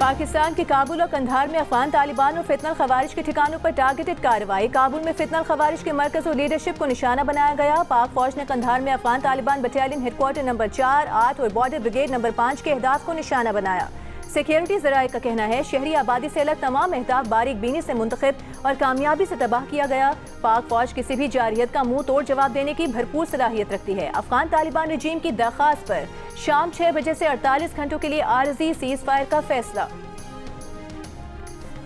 पाकिस्तान के काबुल और कंधार में अफगान तालिबान और फितनल खवारिज के ठिकानों पर टारगेटेड कार्रवाई। काबुल में फितनल खवारिज के मरकज और लीडरशिप को निशाना बनाया गया। पाक फौज ने कंधार में Afghan Taliban battalion headquarter number 4, 8 और बॉर्डर ब्रिगेड नंबर 5 के अहदाफ को निशाना बनाया। सिक्योरिटी ज़राए का कहना है शहरी आबादी से अलग तमाम अहदाफ बारीक बीनी से मुंतखब और कामयाबी से तबाह किया गया। पाक फौज किसी भी जारियत का मुंह तोड़ जवाब देने की भरपूर सलाहियत रखती है। अफगान तालिबान रजीम की दरख्वास्त पर शाम 6 बजे से 48 घंटों के लिए आरजी सीज फायर का फैसला।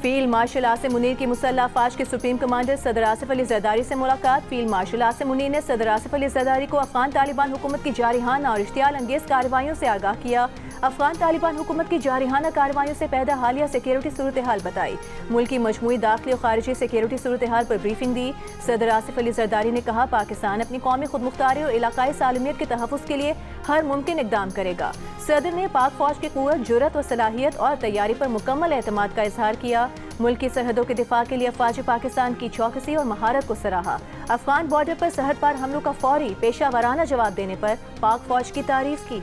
फील्ड मार्शल आसिम मुनीर की मुसल्लह अफवाज के सुप्रीम कमांडर सदर आसिफ अली जरदारी से मुलाकात। फील्ड मार्शल आसिम मुनीर ने सदर आसिफ अली जरदारी को अफगान तालिबान हुकूमत की जारिहाना और इश्तियाल अंगेज कार्रवाइयों से आगाह किया। अफगान तालिबान हुकूमत की जारिहाना कार्रवाइयों से पैदा हालिया सिक्योरिटी सूरत हाल बताई। मुल्क की मजमूई दाखिली और खारिजी सिक्योरिटी सूरत हाल पर ब्रीफिंग दी। सदर आसिफ अली जरदारी ने कहा पाकिस्तान अपनी कौमी खुदमुख्तारी और इलाकाई सालमियत के तहफ़्फ़ुज़ के लिए हर मुमकिन इक़दाम करेगा। सदर ने पाक फौज की क़ुव्वत, जुर्रत और सलाहियत और तैयारी पर मुकम्मल एतमाद का इजहार किया। मुल्क की सरहदों के दिफा के लिए अफवाज पाकिस्तान की चौकसी और महारत को सराहा। अफगान बॉर्डर पर सरहद पार हमलों का फौरी पेशा वाराना जवाब देने पर पाक फौज की तारीफ की।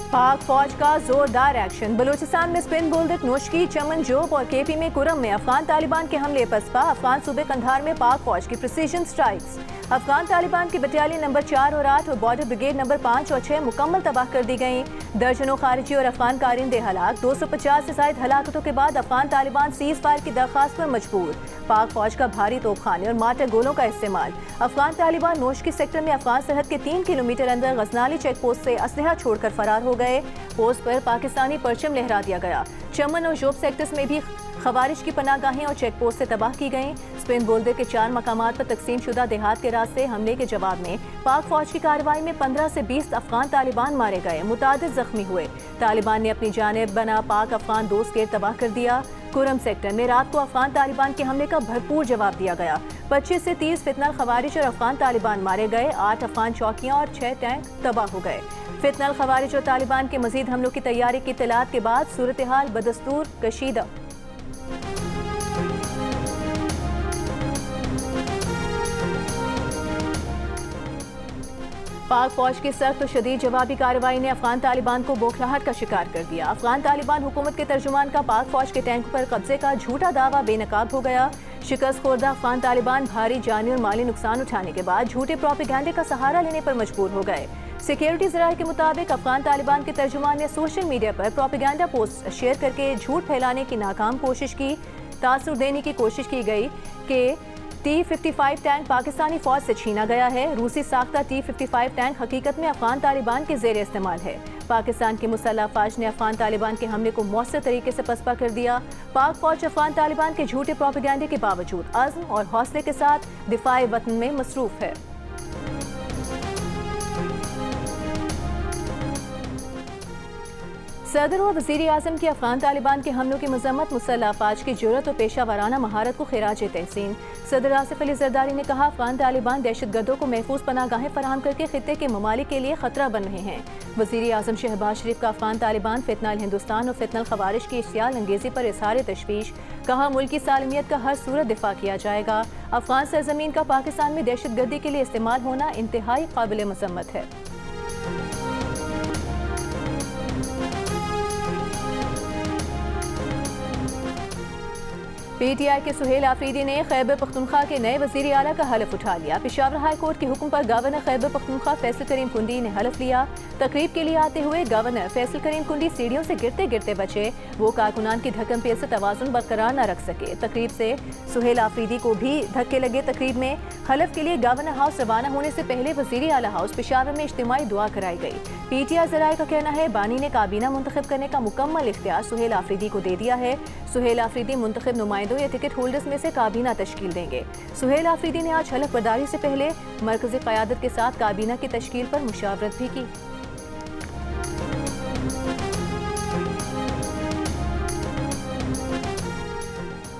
पाक फौज का जोरदार एक्शन। बलूचिस्तान में स्पिन बुलदक, नोशकी, चमन जोब और केपी में कुरम में अफगान तालिबान के हमले पसपा। अफगान सूबे कंधार में पाक फौज की प्रिसीजन स्ट्राइक्स। अफगान तालिबान की बटालियन नंबर 4 और 8 और बॉर्डर ब्रिगेड नंबर 5 और 6 मुकम्मल तबाह कर दी गई। दर्जनों खारिजी और अफगान कारिंदे हलाक। 250 से ज़ायद हलाकतों के बाद अफगान तालिबान सीज फायर की दरख्वास्त पर मजबूर। पाक फौज का भारी तोपखाने और मार्टर गोलों का इस्तेमाल। अफगान तालिबान नोशकी सेक्टर में अफगान सरहद के 3 किलोमीटर अंदर गजनाली चेक पोस्ट से असलहा छोड़कर फरार हो गए। पोस्ट पर पाकिस्तानी परचम लहरा दिया गया। चमन और जोब सेक्टर्स में भी खवारिज की पनागाहें और चेक पोस्ट से तबाह की गईं। स्पिन बोल्डर के 4 मकामात पर तकसीम शुदा देहात के रास्ते हमले के जवाब में पाक फौज की कार्रवाई में 15 से 20 अफगान तालिबान मारे गए, मुतादिद जख्मी हुए। तालिबान ने अपनी जानिब बना पाक अफगान दोस्त के तबाह कर दिया। कुरम सेक्टर में रात को अफगान तालिबान के हमले का भरपूर जवाब दिया गया। 25 से 30 फितनल खवारिज और अफगान तालिबान मारे गए। 8 अफगान चौकियां और 6 टैंक तबाह हो गए। फितनल खवारिज और तालिबान के मजीद हमलों की तैयारी की इत्तलात के बाद सूरत हाल बदस्तूर कशीदा। पाक फौज की सख्त और शदीद जवाबी कार्रवाई ने अफगान तालिबान को बौखलाहट का शिकार कर दिया। अफगान तालिबान हुकूमत के तर्जुमान का पाक फौज के टैंक पर कब्जे का झूठा दावा बेनकाब हो गया। शिकस्त खोर्दा अफगान तालिबान भारी जानी और माली नुकसान उठाने के बाद झूठे प्रोपेगेंडे का सहारा लेने पर मजबूर हो गए। सिक्योरिटी ज़राए के मुताबिक अफगान तालिबान के तर्जुमान ने सोशल मीडिया पर प्रोपेगेंडा पोस्ट शेयर करके झूठ फैलाने की नाकाम कोशिश की। तासुर देने की कोशिश की गई कि T-55 टैंक पाकिस्तानी फौज से छीना गया है। रूसी साख्ता T-55 टैंक हकीकत में अफगान तालिबान के ज़ेर इस्तेमाल है। पाकिस्तान की मुसल्लह अफवाज ने अफगान तालिबान के हमले को मौसर तरीके से पसपा कर दिया। पाक फौज अफगान तालिबान के झूठे प्रोपेगेंडे के बावजूद अज़्म और हौसले के साथ दिफाए वतन में मसरूफ़ है। सदर और वज़ीर आज़म की अफगान तालिबान के हमलों की मज़म्मत। मुसल्लह अफवाज की जुर्रत और पेशा वाराना महारत को खिराज तहसीन। सदर आसिफ अली जरदारी ने कहा अफगान तालिबान दहशत गर्दों को महफूज पनागाहें फराहम करके खित्ते के ममालिक के लिए खतरा बन रहे हैं। वज़ीर आज़म शहबाज शरीफ का अफगान तालिबान फितनल हिंदुस्तान और फितनल खवारिज की इश्तियाल अंगेजी पर इज़हार तशवीश। कहा मुल्क की सालमियत का हर सूरत दिफा किया जाएगा। अफगान सरजमीन का पाकिस्तान में दहशत गर्दी के लिए इस्तेमाल होना इंतहाई काबिल मज़म्मत है। PTI के सुहेल आफरीदी ने खैबर पख्तूनख्वा के नए वज़ीर आला का हलफ उठा लिया। पेशावर हाई कोर्ट के हुक्म पर गवर्नर खैबर पख्तूनख्वा फैसल करीम कुंडी ने हलफ लिया। तकरीब के लिए आते हुए गवर्नर फैसल करीम कुंडी सीढ़ियों से गिरते गिरते बचे। वो कारकुनान की धक्कम पेल से तवाज़ुन बरकरार न रख सके। तकरीब से सुहेल आफरीदी को भी धक्के लगे। तकरीब में हलफ के लिए गवर्नर हाउस रवाना होने से पहले वज़ीर आला हाउस पेशावर में इज्तिमाई दुआ कराई गई। PTI ज़राए का कहना है बानी ने काबीना मुंतखब करने का मुकम्मल इख्तियार सुहेल आफरीदी को दे दिया है। सुहेल आफरीदी मुंतखब नुमाइंदों या टिकट होल्डर्स में से काबीना तश्कील देंगे। सुहेल आफरीदी ने आज हलफ बर्दारी से पहले मरकज़ी क़यादत के साथ काबीना की तश्कील पर मुशावरत भी की।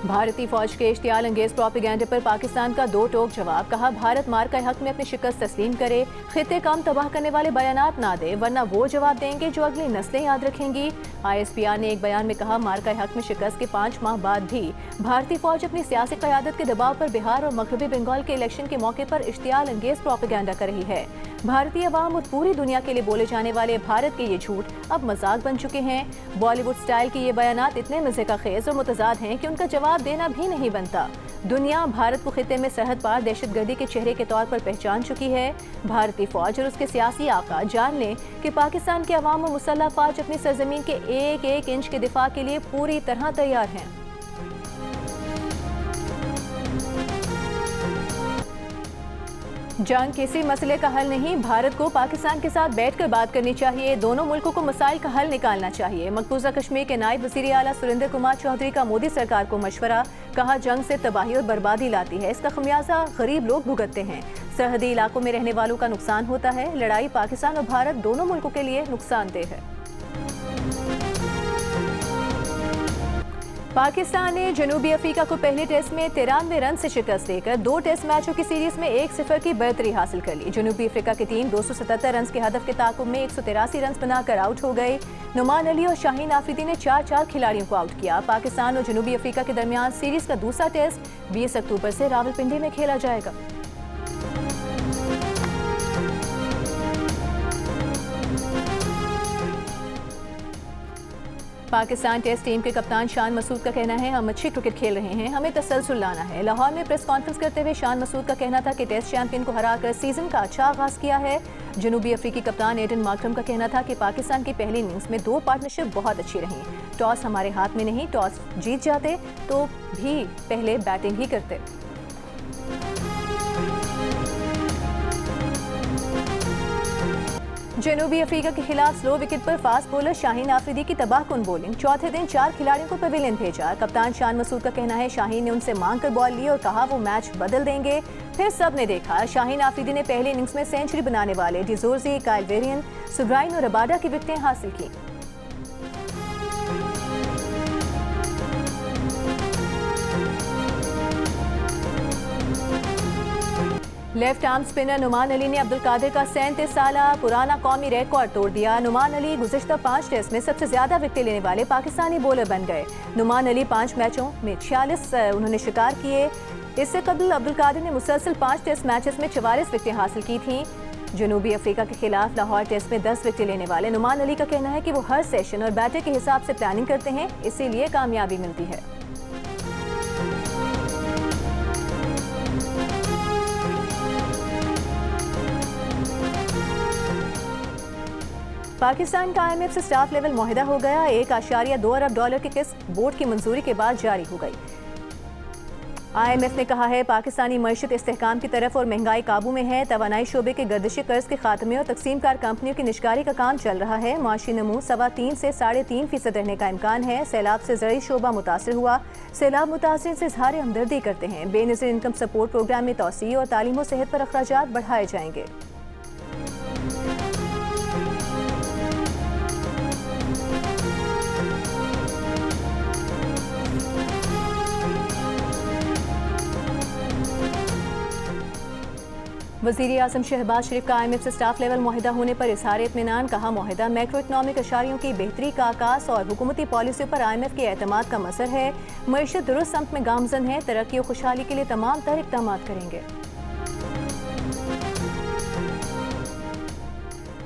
भारतीय फौज के इश्तियाल अंगेज प्रोपेगेंडा पर पाकिस्तान का दो टोक जवाब। कहा, भारत मार का हक में अपनी शिकस्त तस्लीम करे, खित्ते काम तबाह करने वाले बयानात ना दे, वरना वो जवाब देंगे जो अगली नस्लें याद रखेंगी। ISPR ने एक बयान में कहा, मार का हक में शिकस्त के 5 माह बाद भी भारतीय फौज अपनी सियासी क़यादत के दबाव पर बिहार और मगरबी बंगाल के इलेक्शन के मौके पर इश्तियाल अंगेज प्रोपेगेंडा कर रही है। भारतीय अवाम और पूरी दुनिया के लिए बोले जाने वाले भारत के ये झूठ अब मजाक बन चुके हैं। बॉलीवुड स्टाइल के ये बयानात इतने मजे का खेज और मुतजाद हैं कि उनका जवाब देना भी नहीं बनता। दुनिया भारत को खित्ते में सरहद पार दहशतगर्दी के चेहरे के तौर पर पहचान चुकी है। भारतीय फौज और उसके सियासी आका जान लें कि पाकिस्तान के अवाम और मुसल्लह फौज अपनी सरजमीन के एक एक इंच के दिफा के लिए पूरी तरह तैयार हैं। जंग किसी मसले का हल नहीं, भारत को पाकिस्तान के साथ बैठकर बात करनी चाहिए, दोनों मुल्कों को मसाइल का हल निकालना चाहिए। मकबूजा कश्मीर के नायब वज़ीर आला सुरेंद्र कुमार चौधरी का मोदी सरकार को मशवरा। कहा, जंग से तबाही और बर्बादी लाती है, इसका खमियाजा गरीब लोग भुगतते हैं। सरहदी इलाकों में रहने वालों का नुकसान होता है। लड़ाई पाकिस्तान और भारत दोनों मुल्कों के लिए नुकसानदेह है। पाकिस्तान ने जनूबी अफ्रीका को पहले टेस्ट में 93 रन से शिकस्त देकर 2 टेस्ट मैचों की सीरीज में 1-0 की बढ़तरी हासिल कर ली। जनूबी अफ्रीका की टीम 277 रन के हदफ के ताकुब में 183 रन बनाकर आउट हो गई। नुमान अली और शाहीन आफरीदी ने 4-4 खिलाड़ियों को आउट किया। पाकिस्तान और जनूबी अफ्रीका के दरमियान सीरीज का दूसरा टेस्ट 20 अक्टूबर से रावलपिंडी में खेला जाएगा। पाकिस्तान टेस्ट टीम के कप्तान शान मसूद का कहना है, हम अच्छी क्रिकेट खेल रहे हैं, हमें तसलसल लाना है। लाहौर में प्रेस कॉन्फ्रेंस करते हुए शान मसूद का कहना था कि टेस्ट चैंपियन को हराकर सीजन का अच्छा आगाज किया है। जनूबी अफ्रीकी कप्तान एडन मार्करम का कहना था कि पाकिस्तान की पहली इनिंग्स में 2 पार्टनरशिप बहुत अच्छी रही। टॉस हमारे हाथ में नहीं, टॉस जीत जाते तो भी पहले बैटिंग ही करते। जनूबी अफ्रीका के खिलाफ स्लो विकेट पर फास्ट बॉलर शाहीन आफरीदी की तबाहकुन बॉलिंग। चौथे दिन 4 खिलाड़ियों को पवेलियन भेजा। कप्तान शान मसूद का कहना है, शाहीन ने उनसे मांग कर बॉल ली और कहा वो मैच बदल देंगे। फिर सबने देखा, शाहीन आफरीदी ने पहली इनिंग्स में सेंचुरी बनाने वाले डिजोर्जी, काइल वेरियन, सुब्राइन और रबाडा की विकेटें हासिल की। Left arm spinner Numan Ali ने अब्दुल कादिर का 37 साला पुराना कौमी रिकॉर्ड तोड़ दिया। नुमान अली गुज़िश्ता 5 टेस्ट में सबसे ज्यादा विकेट लेने वाले पाकिस्तानी बॉलर बन गए। नुमान अली 5 मैचों में 46 उन्होंने शिकार किए। इससे कबल अब्दुल कादिर ने मुसलसल 5 टेस्ट मैचेस में 44 विकेटें हासिल की थीं। जनूबी अफ्रीका के खिलाफ लाहौर टेस्ट में 10 विकेट लेने वाले नुमान अली का कहना है कि वो हर सेशन और बैटर के हिसाब से प्लानिंग करते हैं, इसीलिए कामयाबी मिलती है। पाकिस्तान का IMF से स्टाफ लेवल मुआहिदा हो गया। $1.2 अरब की किस्त बोर्ड की मंजूरी के बाद जारी हो गई। IMF ने कहा है, पाकिस्तानी मईशत इस्तेहकाम की तरफ और महंगाई काबू में है। तवानाई शोबे के गर्दिशी कर्ज के खात्मे और तकसीमकार कंपनियों की निष्कारी का काम चल रहा है। माशी नमू 3.25 से 3.5% रहने का इम्कान है। सैलाब से ज़रूरी शोबा मुतासर हुआ। सैलाब मुतासरीन से इजहार हमदर्दी करते हैं। बेनज़ीर इनकम सपोर्ट प्रोग्राम में तोसी और तालीम और सेहत पर अखराजात बढ़ाए जाएंगे। वज़ीर आज़म शहबाज शरीफ का IMF से स्टाफ लेवल मुआहिदा होने पर इज़हार इत्मीनान। कहा, मुआहिदा मैक्रो इकनॉमिक अशारियों की बेहतरी का आकाश और हुकूमती पॉलिसियों पर IMF के एतमाद का मसर है। मईशत दुरुस्त सम्त में गामजन है, तरक्की और खुशहाली के लिए तमाम तर इक़दाम करेंगे।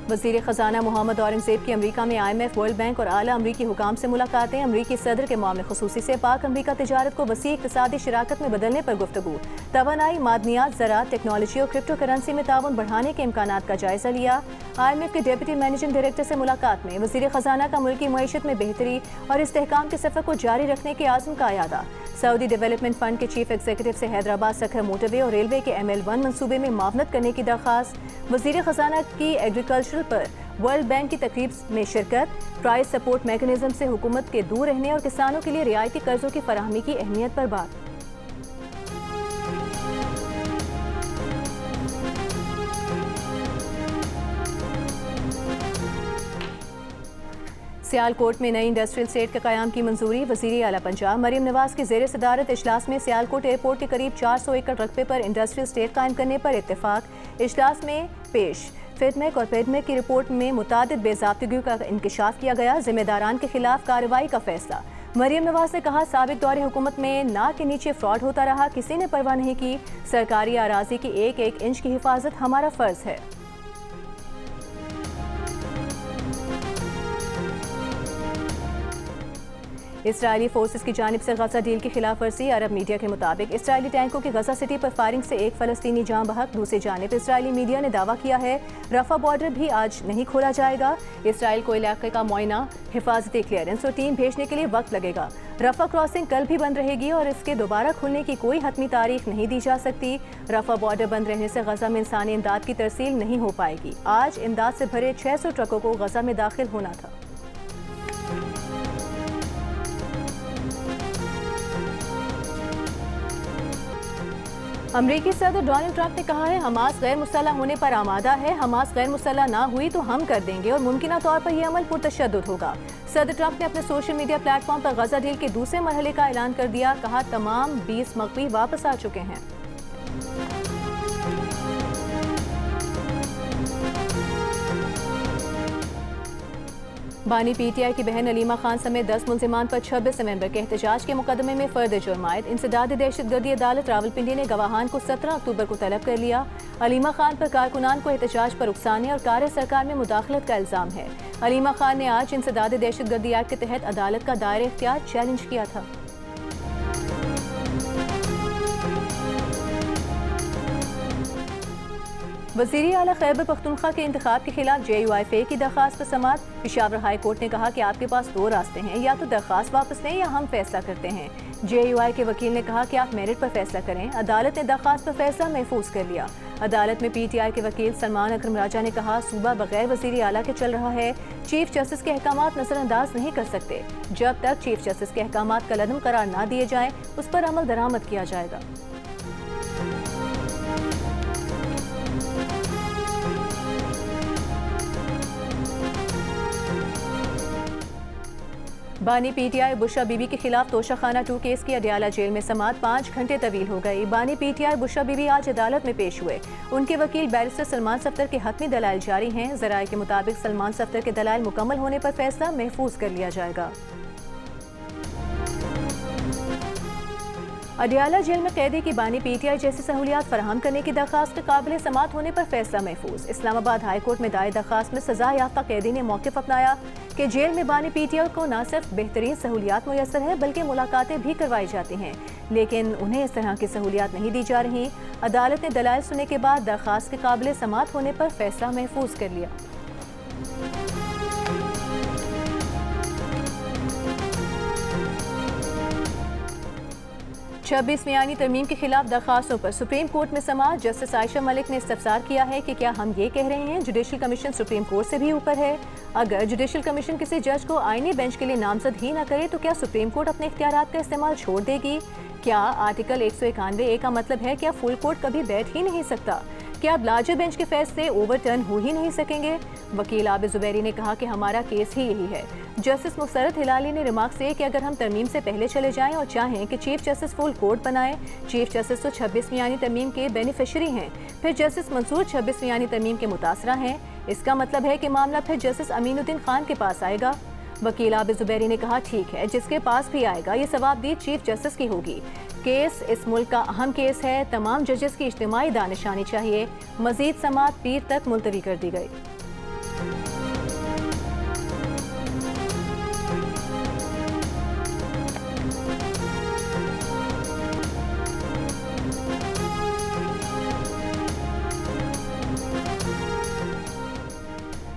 वज़ीर ख़जाना मोहम्मद औरंगज़ेब की अमरीका में IMF, वर्ल्ड बैंक और आला अमरीकी हुकाम से मुलाकातें। अमरीकी सदर के मामले ख़ुसूसी से पाक अमरीका तिजारत को वसी इक़्तिसादी शराकत में बदलने पर गुफ्तगू। तवानाई, मादनियात, ज़राअत, टेक्नोलॉजी और क्रिप्टो करेंसी में ताउन बढ़ाने के इम्कानात का जायजा लिया। IMF के डिप्टी मैनेजिंग डायरेक्टर से मुलाकात में वज़ीर ख़जाना का मुल्की मईशत में बेहतरी और इस्तेहकाम के सफ़र को जारी रखने के आज़म का यादा। सऊदी डेवलपमेंट फंड के चीफ एग्जीक्यूटिव से हैदराबाद सखर मोटरवे और रेलवे के ML1 मनसूबे में मावनत करने की दरख्वास्त। वज़ीर ख़जाना की एग्रीकल्चर पर वर्ल्ड बैंक की तकरीब में शिरकत। प्राइस सपोर्ट मैकेनिज्म से हुकूमत के दूर रहने और किसानों के लिए रियायती कर्जों की फराहमी की अहमियत पर बात। सियालकोट में नई इंडस्ट्रियल स्टेट के क़याम की मंजूरी। वज़ीर आला पंजाब मरीम नवाज की ज़ेर सदारत इजलास में सियालकोट एयरपोर्ट के करीब 400 एकड़ रकबे पर इंडस्ट्रियल स्टेट कायम करने पर इत्तेफाक। इजलास में पेश फिडमेक और पेडमेक की रिपोर्ट में मुतादिद बेज़ाब्तगियों का इंकशाफ किया गया। जिम्मेदारान के खिलाफ कार्रवाई का फैसला। मरीम नवाज ने कहा, साबिक दौरे हुकूमत में नाक के नीचे फ्रॉड होता रहा, किसी ने परवाह नहीं की। सरकारी अराजी की एक एक इंच की हिफाजत हमारा फर्ज है। इसराइली फोर्सेस की जानिब से गजा डील की खिलाफ वर्जी। अरब मीडिया के मुताबिक इसराइली टैंकों की गजा सिटी पर फायरिंग से एक फ़लस्तीनी जान बहक। दूसरी जानिब इसराइली मीडिया ने दावा किया है रफा बॉर्डर भी आज नहीं खोला जाएगा। इसराइल को इलाके का मुआयना, हिफाजती क्लियरेंस और टीम भेजने के लिए वक्त लगेगा। रफा क्रॉसिंग कल भी बंद रहेगी और इसके दोबारा खुलने की कोई हतमी तारीख नहीं दी जा सकती। रफा बॉर्डर बंद रहने से गजा में इंसानी इमदाद की तरसील नहीं हो पाएगी। आज इमदाद से भरे 600 ट्रकों को गजा में दाखिल होना था। अमरीकी सदर डोनाल्ड ट्रंप ने कहा है, हमास गैर मुसल्लह होने पर आमादा है। हमास गैर मुसल्लह ना हुई तो हम कर देंगे और मुमकिन तौर पर यह अमल पुरतशद्दुद होगा। सदर ट्रंप ने अपने सोशल मीडिया प्लेटफॉर्म पर गजा डील के दूसरे मरहले का ऐलान कर दिया। कहा, तमाम 20 मकवी वापस आ चुके हैं। बानी पीटीआई की बहन अलीमा खान समेत 10 मुल्जिमान पर 26 नवंबर के एहतजाज के मुकदमे में फर्द जुर्मायत। इंसदाद दहशतगर्दी अदालत रावलपिंडी ने गवाहान को 17 अक्टूबर को तलब कर लिया। अलीमा खान पर कारकुनान को एहतजाज पर उकसाने और कार्य सरकार में मुदाखलत का इल्जाम है। अलीमा खान ने आज इंसदाद दहशतगर्दी एक्ट के तहत अदालत का दायरे इख्तियार चैलेंज किया था। वज़ीर आला खैबर पख्तूनख्वा के इंतखाब के खिलाफ JUIF की दरख्वास्त पर समाअत। पेशावर हाई कोर्ट ने कहा कि आपके पास दो रास्ते हैं, या तो दरख्वास्त वापस लें या हम फैसला करते हैं। JUI के वकील ने कहा कि आप मेरिट पर फैसला करें। अदालत ने दरख्वास्त पर फैसला महफूज कर लिया। अदालत में PTI के वकील सलमान अकरम राजा ने कहा, सूबा बगैर वज़ीर आला के चल रहा है। चीफ जस्टिस के अहकामात नज़रअंदाज नहीं कर सकते। जब तक चीफ जस्टिस के अहकामात कलअदम करार ना दिए जाएं, उस पर अमल दरामद किया जाएगा। बानी PTI बुशरा बीबी के खिलाफ तोशाखाना 2 केस की अडियाला जेल में समाअत 5 घंटे तवील हो गई। बानी PTI बुशरा बीबी आज अदालत में पेश हुए। उनके वकील बैरिस्टर सलमान सफ्तर के हतमी दलाइल जारी हैं। ज़राए के मुताबिक सलमान सफ्तर के दलाइल मुकम्मल होने पर फैसला महफूज कर लिया जाएगा। अडियाला जेल में कैदी की बानी PTI जैसी सहूलियात फराहम करने की दरख्वास्त के काबिल समाअत होने पर फैसला महफूज। इस्लामाबाद हाई कोर्ट में दायर दरख्वास्त में सजा याफ्ता कैदी ने मौक़िफ़ अपनाया कि जेल में बानी PTI को न सिर्फ बेहतरीन सहूलियात मुयस्सर है बल्कि मुलाकातें भी करवाई जाती हैं, लेकिन उन्हें इस तरह की सहूलियात नहीं दी जा रही। अदालत ने दलाइल सुनने के बाद दरख्वास्त के काबिल समाअत होने पर फैसला महफूज कर लिया। छब्बीस मियानी तरमीम के खिलाफ दरखास्तों पर सुप्रीम कोर्ट में समाअत। जस्टिस आयशा मलिक ने इस्तफसार किया है कि क्या हम ये कह रहे हैं जुडिशल कमीशन सुप्रीम कोर्ट से भी ऊपर है? अगर जुडिशल कमीशन किसी जज को आईनी बेंच के लिए नामजद ही न करे तो क्या सुप्रीम कोर्ट अपने इख्तियारात का इस्तेमाल छोड़ देगी? क्या आर्टिकल 191A का मतलब है क्या फुल कोर्ट कभी बैठ ही नहीं सकता? क्या अब लार्जर बेंच के फैसले ओवरटर्न हो ही नहीं सकेंगे? वकील आबिद जुबैरी ने कहा कि हमारा केस ही यही है। जस्टिस मुसरत हिलाली ने रिमार्क से कि अगर हम तरमीम से पहले चले जाएं और चाहें कि चीफ जस्टिस फुल कोर्ट बनाए, चीफ जस्टिस तो 26 मियानी तरमीम के बेनिफिशरी हैं, फिर जस्टिस मंसूर 26 मियानी तरमीम के मुतासरा हैं। इसका मतलब है कि मामला फिर जस्टिस अमीनुद्दीन खान के पास आएगा। वकील आबिद जुबैरी ने कहा, ठीक है, जिसके पास भी आएगा ये सवाबदीद चीफ जस्टिस की होगी। केस इस मुल्क का अहम केस है। तमाम जजेस की इज्तिमाई दानिशानी चाहिए। मजीद समाअत पीर तक मुलतवी कर दी गई।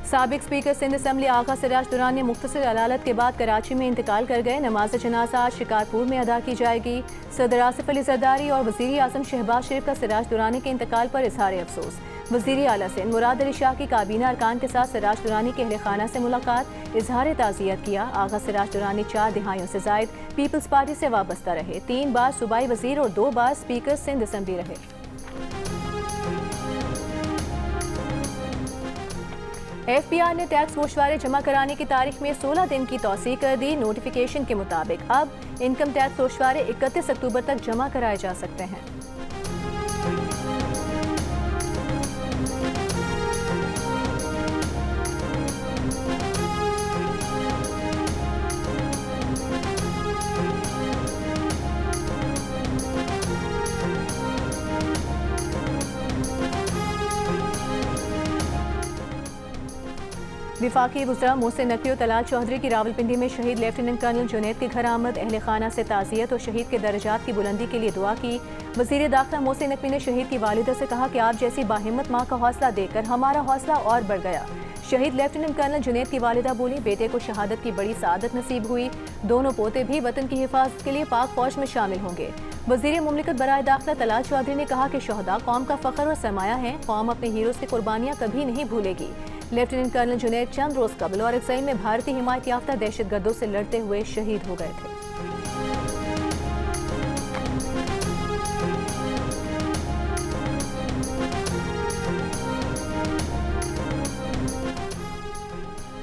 साबिक स्पीकर सिंध असम्बली आगा सिराज दुरान ने मुख्तसर अदालत के बाद कराची में इंतकाल कर गए। नमाज जनाजा आज शिकारपुर में अदा की जाएगी। सदर आसिफ अली जरदारी और वज़ीर आज़म शहबाज शरीफ का सिराज दुरानी के इंतकाल पर इजहार अफसोस। वज़ीर आला सिंध मुराद अली शाह की काबीना अरकान के साथ सिराज दुरानी के अहले खाना से मुलाकात, इजहार ताज़ियत किया। आगा सिराज दुरानी 4 दिहाइयों से जायद पीपल्स पार्टी से वाबस्ता रहे। 3 बार सूबाई वज़ीर और 2 बार स्पीकर सिंध असम्बली रहे। FBI ने टैक्स गोशवारे जमा कराने की तारीख में 16 दिन की तौसीह कर दी। नोटिफिकेशन के मुताबिक अब इनकम टैक्स गोशवारे 31 अक्टूबर तक जमा कराए जा सकते हैं। विफाकी वज़रा मोहसिन नकवी और तलाल चौधरी की रावलपिंडी में शहीद लेफ्टिनेंट कर्नल जुनैद की घर आमद। अहले खाना से ताज़ियत और शहीद के दर्जात की बुलंदी के लिए दुआ की। वज़ीर दाखिला मोहसिन नकवी ने शहीद की वालिदा से कहा कि आप जैसी बाहिम्मत माँ का हौसला देकर हमारा हौसला और बढ़ गया। शहीद लेफ्टिनेंट कर्नल जुनैद की वालिदा बोली, बेटे को शहादत की बड़ी सादत नसीब हुई। दोनों पोते भी वतन की हिफाजत के लिए पाक फौज में शामिल होंगे। वज़ीर मुमलिकत बराए दाखिला तलाल चौधरी ने कहा कि शहदा कौम का फ़ख्र और सरमाया है। कौम अपने हीरोज़ की कुर्बानियाँ कभी नहीं भूलेगी। लेफ्टिनेंट कर्नल जुनैद चंद रोज कबल और अक्सई में भारतीय हिमायत याफ्ता दहशतगर्दों से लड़ते हुए शहीद हो गए थे।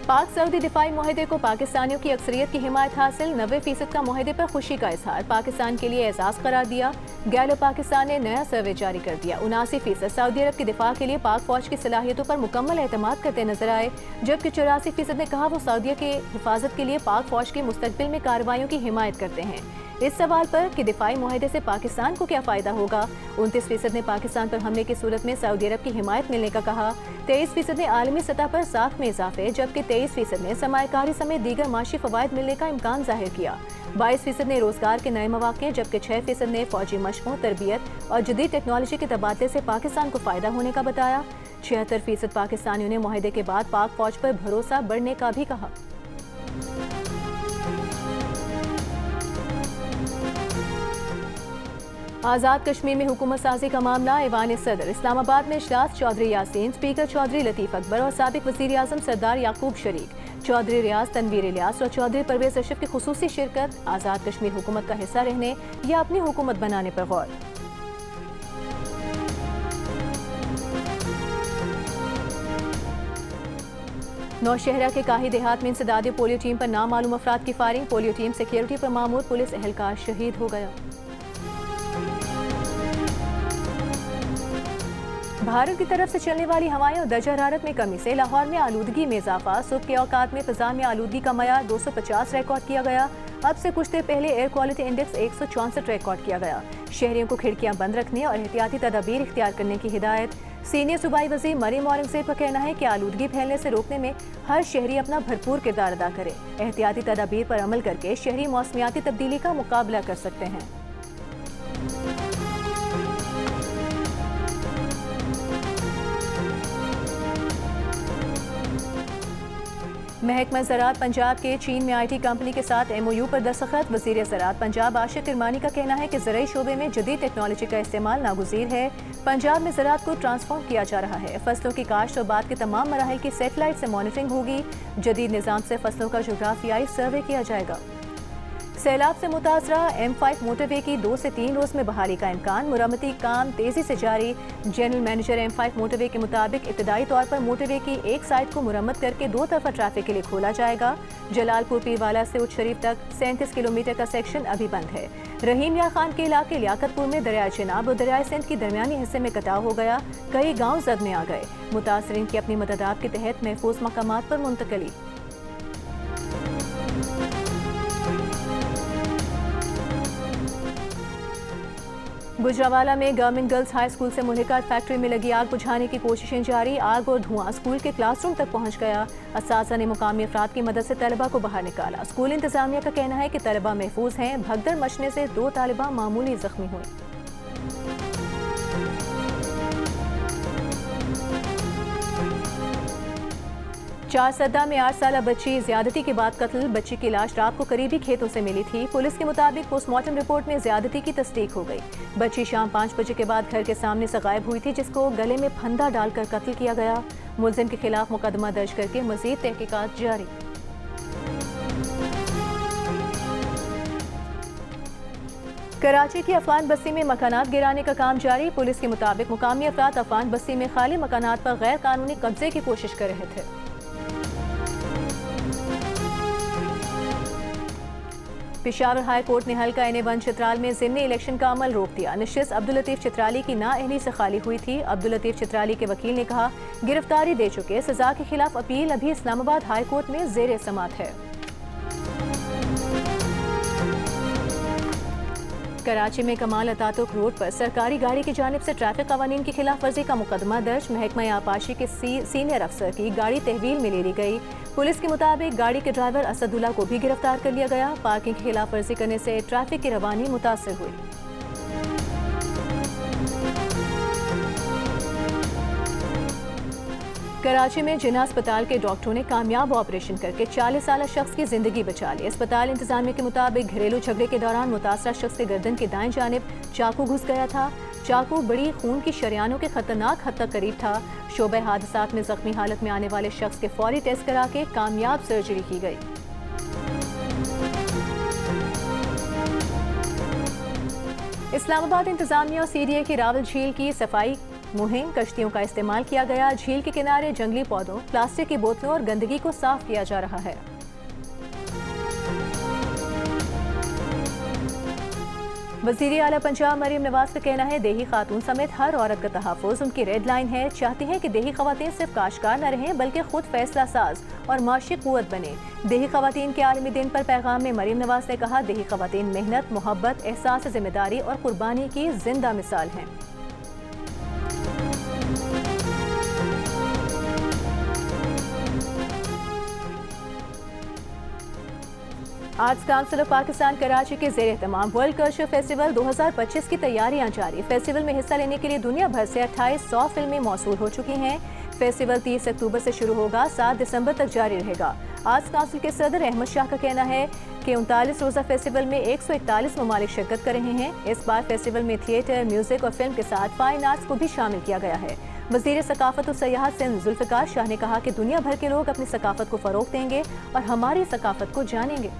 पाक सऊदी दिफाई मुआहदे को पाकिस्तानियों की अक्सरियत की हिमायत हासिल। 90% का मुआहदे पर खुशी का इजहार, पाकिस्तान के लिए एजाज करार दिया। गैलो पाकिस्तान ने नया सर्वे जारी कर दिया। 79% सऊदी अरब के दिफा के लिए पाक फौज की सलाहियतों पर मुकम्मल एतमाद करते नजर आए, जबकि 84% ने कहा वो सऊदीया के हिफाजत के लिए पाक फौज के मुस्तकबिल में कार्रवाइयों की हिमायत करते हैं। इस सवाल पर कि दिफाई मुआहदे से पाकिस्तान को क्या फायदा होगा, 29% ने पाकिस्तान पर हमले की सूरत में सऊदी अरब की हिमायत मिलने का कहा। 23% ने आलमी सतह पर साख में इजाफे, जबकि 23% ने सरमायाकारी समेत दीगर माशी फवायद मिलने का इम्कान जाहिर किया। 22% ने रोजगार के नए मौके, जबकि 6% ने फौजी मशकों, तरबियत और जदीद टेक्नोलॉजी के तबादले से पाकिस्तान को फायदा होने का बताया। 76% पाकिस्तानियों ने मुआहदे के बाद पाक फौज पर भरोसा बढ़ने का भी कहा। आज़ाद कश्मीर में हुकूमत साजी का मामला, ऐवान सदर इस्लामाबाद में इजलास। चौधरी यासीन, स्पीकर चौधरी लतीफ़ अकबर और साबिक वज़ीर आज़म सरदार याकूब शरीक, चौधरी रियाज, तनवीर इलियास और चौधरी परवेज अशरफ की खुसूसी शिरकत। आज़ाद कश्मीर हुकूमत का हिस्सा रहने या अपनी हुकूमत बनाने पर गौर। नौशहरा के काही देहात में इंसदादी पोलियो टीम पर नामालूम अफराद की फायरिंग। पोलियो टीम सिक्योरिटी पर मामूर पुलिस एहलकार शहीद हो गया। भारत की तरफ से चलने वाली हवाएं और दर्जा हरारत में कमी से लाहौर में आलूदगी में इजाफा। सुबह के औकात में फिजा में आलूदगी का मयार 250 रिकॉर्ड किया गया। अब से कुछ देर पहले एयर क्वालिटी इंडेक्स 164 रिकॉर्ड किया गया। शहरियों को खिड़कियां बंद रखने और एहतियाती तदाबीर इख्तियार करने की हिदायत। सीनियर सूबाई वज़ीर मरीम औरंगज़ेब का कहना है कि आलूदगी फैलने से रोकने में हर शहरी अपना भरपूर किरदार अदा करे। एहतियाती तदाबीर पर अमल करके शहरी मौसमियाती तब्दीली का मुकाबला कर सकते हैं। महकमा ज़राअत पंजाब के चीन में IT कंपनी के साथ MOU पर दस्तखत। वज़ीर ज़राअत पंजाब आशिक किरमानी का कहना है कि ज़राई शोबे में जदीद टेक्नोलॉजी का इस्तेमाल नागुज़ीर है। पंजाब में ज़राअत को ट्रांसफॉर्म किया जा रहा है। फसलों की काश्त और बाद के तमाम मराहिल की सेटेलाइट से मॉनिटरिंग होगी। जदीद निज़ाम से फसलों का जोग्राफियाई सर्वे किया जाएगा। सैलाब से मुतासरा M5 मोटरवे की 2 से 3 रोज में बहाली का इम्कान। मुरम्मती काम तेजी से जारी। जनरल मैनेजर M5 मोटरवे के मुताबिक इब्तदाई तौर पर मोटरवे की एक साइड को मुरम्मत करके 2 तरफा ट्रैफिक के लिए खोला जाएगा। जलालपुर पीरवाला से उच्च शरीफ तक 37 किलोमीटर का सेक्शन अभी बंद है। रहीम या खान के इलाके लियाकतपुर में दरियाए चिनाब और दरियाए सिंध की दरमियानी हिस्से में कटाव हो गया। कई गाँव जद में आ गए। मुतासरीन की अपनी मददात के तहत महफूज मकामात पर मुंतकली। गुजरावाला में गवर्नमेंट गर्ल्स हाई स्कूल से मुल्हिकात फैक्ट्री में लगी आग बुझाने की कोशिशें जारी। आग और धुआं स्कूल के क्लासरूम तक पहुंच गया। असातिज़ा ने मुकामी अफराद की मदद से तलबा को बाहर निकाला। स्कूल इंतजामिया का कहना है कि तलबा महफूज हैं। भगदड़ मचने से 2 तालिबा मामूली जख्मी हुई। चारसदा में 8 साला बच्ची ज्यादती के बाद कत्ल। बच्ची की लाश रात को करीबी खेतों से मिली थी। पुलिस के मुताबिक पोस्टमार्टम रिपोर्ट में ज्यादती की तस्दीक हो गई। बच्ची शाम 5 बजे के बाद घर के सामने से गायब हुई थी, जिसको गले में फंदा डालकर कत्ल किया गया। मुलजिम के खिलाफ मुकदमा दर्ज करके मजीद तहकीकात जारी। कराची की अफगान बस्ती में मकानात गिराने का काम जारी। पुलिस के मुताबिक मुकामी अफराद अफगान बस्ती में खाली मकानात पर गैर कानूनी कब्जे की कोशिश कर रहे थे। पेशावर हाई कोर्ट ने हल्का NA1 चित्राल में ज़िमनी इलेक्शन का अमल रोक दिया। नशिस्त अब्दुल लतीफ चित्राली की नाअहली से खाली हुई थी। अब्दुल लतीफ चित्राली के वकील ने कहा, गिरफ्तारी दे चुके सजा के खिलाफ अपील अभी इस्लामाबाद हाई कोर्ट में ज़ेर समाअत है। कराची में कमाल अतातुर्क रोड पर सरकारी गाड़ी की जानिब से ट्रैफिक कवानीन की खिलाफ वर्जी का मुकदमा दर्ज। महकमा आपाशी के सीनियर अफसर की गाड़ी तहवील में ले ली गई। पुलिस के मुताबिक गाड़ी के ड्राइवर असदुल्ला को भी गिरफ्तार कर लिया गया। पार्किंग की खिलाफ वर्जी करने से ट्रैफिक की रवानी मुतासर हुई। कराची में जिन्ना अस्पताल के डॉक्टरों ने कामयाब ऑपरेशन करके 40 साल शख्स की जिंदगी बचा ली। अस्पताल इंतजामिया के मुताबिक घरेलू झगड़े के दौरान मुतासरा शख्स के गर्दन की दाएं जानिब चाकू घुस गया था। चाकू बड़ी खून की शरियानों के खतरनाक हद तक करीब था। शोबे हादसात में जख्मी हालत में आने वाले शख्स के फौरी टेस्ट करा के कामयाब सर्जरी की गई। इस्लामाबाद इंतजामिया और CDA की रावल झील की सफाई मुहिम, कश्तियों का इस्तेमाल किया गया। झील के किनारे जंगली पौधों, प्लास्टिक की बोतलों और गंदगी को साफ किया जा रहा है। वज़ीर आला पंजाब मरीम नवाज का कहना है, देही खातून समेत हर औरत का तहफ़्फ़ुज़ उनकी रेड लाइन है। चाहती हैं कि देही ख़वातीन सिर्फ काश्तकार न रहें बल्कि खुद फैसला साज और माशी क़ुव्वत बने। देही ख़वातीन के आलमी दिन पर पैगाम में मरीम नवाज ने कहा, देही ख़वातीन मेहनत, मोहब्बत, एहसास ज़िम्मेदारी और कुर्बानी की जिंदा मिसाल हैं। Arts council of Pakistan Karachi के ज़ेर एहतमाम वर्ल्ड कल्चर फेस्टिवल 2025 की तैयारियां जारी। फेस्टिवल में हिस्सा लेने के लिए दुनिया भर से 2800 फिल्में मौसूल हो चुकी हैं। फेस्टिवल 30 अक्टूबर से शुरू होगा, 7 दिसंबर तक जारी रहेगा। आर्ट्स काउंसिल के सदर अहमद शाह का कहना है कि 39 रोज़ा फेस्टिवल में 141 ममालिक शिरकत कर रहे हैं। इस बार फेस्टिवल में थिएटर, म्यूजिक और फिल्म के साथ फाइन आर्ट्स को भी शामिल किया गया है। वज़ीर सकाफत और सयाहत सिंध जुल्फ़िकार शाह ने कहा कि दुनिया भर के लोग अपनी सकाफत को फ़रोग़ देंगे और हमारी सकाफत को जानेंगे।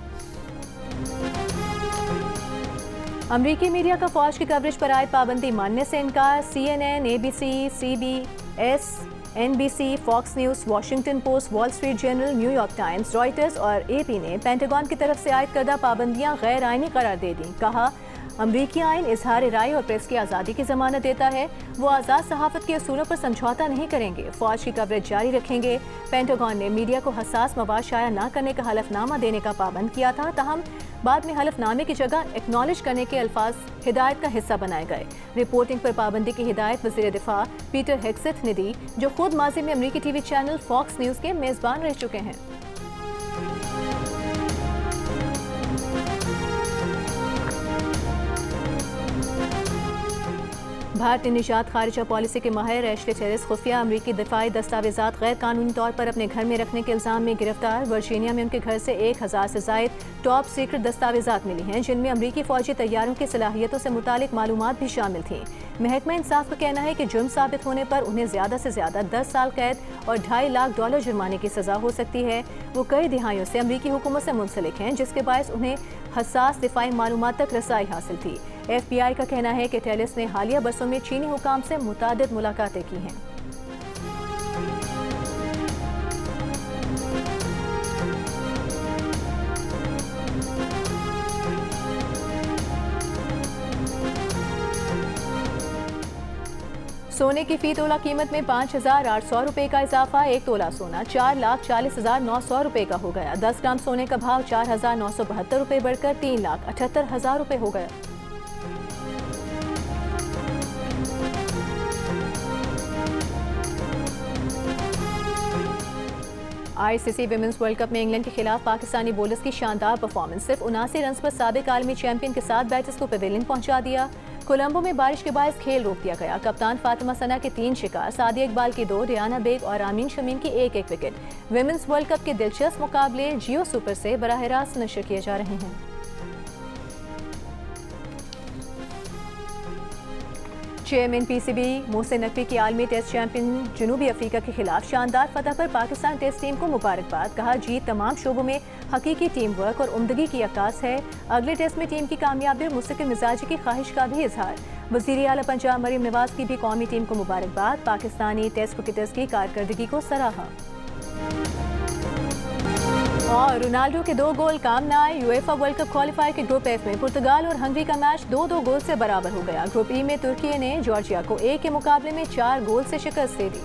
अमरीकी मीडिया का फौज की कवरेज पर आयद पाबंदी मानने से इनकार। CNN, ABC, CBS, NBC, Fox News, Washington Post, Wall Street Journal, New York Times, Reuters और AP ने पेंटागन की तरफ से आयद करदा पाबंदियां गैर आइनी करार दे दी। कहा, अमरीकी आइन इजहार राय और प्रेस की आज़ादी की जमानत देता है। वो आज़ाद सहाफ़त के असूलों पर समझौता नहीं करेंगे। फौज की कवरेज जारी रखेंगे। पेंटागन ने मीडिया को हसास मवाद शाया न करने का हलफनामा देने का पाबंद किया था, ताहम बाद में हलफनामे की जगह एक्नॉलेज करने के अल्फाज हिदायत का हिस्सा बनाए गए। रिपोर्टिंग पर पाबंदी की हिदायत वज़ीर दिफा पीटर हेग्सेथ ने दी, जो खुद माजी में अमरीकी TV चैनल फॉक्स न्यूज़ के मेज़बान रह चुके हैं। भारतीय निजात खारिजा पॉलिसी के माहिर एशले टेरिस खुफिया अमरीकी दिफाई दस्तावेजात गैर कानूनी तौर पर अपने घर में रखने के इल्ज़ाम में गिरफ्तार। वर्जीनिया में उनके घर से 1000 से ज़ायद टॉप सीक्रेट दस्तावेजात मिली हैं, जिनमें अमरीकी फौजी तैयारों की सलाहियतों से मुतालिक मालूमात भी शामिल थीं। महकमा इंसाफ का कहना है कि जुर्म साबित होने पर उन्हें ज़्यादा से ज़्यादा 10 साल कैद और $2.5 लाख जुर्माने की सज़ा हो सकती है। वो कई दिहाइयों से अमरीकी हुकूमत से मुंसलिक हैं, जिसके बायस उन्हें हसास दिफाई मालूमात तक रसाई हासिल थी। FBI का कहना है कि टेलिस ने हालिया बरसों में चीनी हुकाम से मुतादिद मुलाकातें की हैं। सोने की फी तोला कीमत में 5,800 रुपए का इजाफा। 1 तोला सोना 4,40,900 रुपए का हो गया। 10 ग्राम सोने का भाव 4,972 रुपए बढ़कर 3,78,000 रुपए हो गया। ICC विमेंस वर्ल्ड कप में इंग्लैंड के खिलाफ पाकिस्तानी बॉलर्स की शानदार परफॉर्मेंस। सिर्फ 79 रन पर साबिक आलमी चैंपियन के 7 बैटर्स को पेविलियन पहुंचा दिया। कोलंबो में बारिश के बायस खेल रोक दिया गया। कप्तान फातिमा सना के 3 शिकार, सादिया इकबाल की 2, रियाना बेग और आमीन शमीम की 1-1 विकेट। विमेंस वर्ल्ड कप के दिलचस्प मुकाबले जियो सुपर से बराह रास्त नशर किए जा रहे हैं। चेयरमैन PCB मोहसिन नकवी की आलमी टेस्ट चैंपियन जनूबी अफ्रीका के खिलाफ शानदार फतह पर पाकिस्तान टेस्ट टीम को मुबारकबाद। कहा, जीत तमाम शोबों में हकीकी टीम वर्क और उम्दगी की अक्कास है। अगले टेस्ट में टीम की कामयाबी और मुस्तकिल मिजाजी की ख्वाहिश का भी इजहार। वज़ीर आला पंजाब मरीम नवाज की भी कौमी टीम को मुबारकबाद। पाकिस्तानी टेस्ट क्रिकेटर्स की कारकर्दगी को सराहा। और रोनाल्डो के 2 गोल काम न आए। यूएफा वर्ल्ड कप क्वालिफायर के ग्रुप एफ में पुर्तगाल और हंगरी का मैच 2-2 गोल से बराबर हो गया। ग्रुप ई में तुर्की ने जॉर्जिया को 1 के मुकाबले में 4 गोल से शिकस्त दे दी।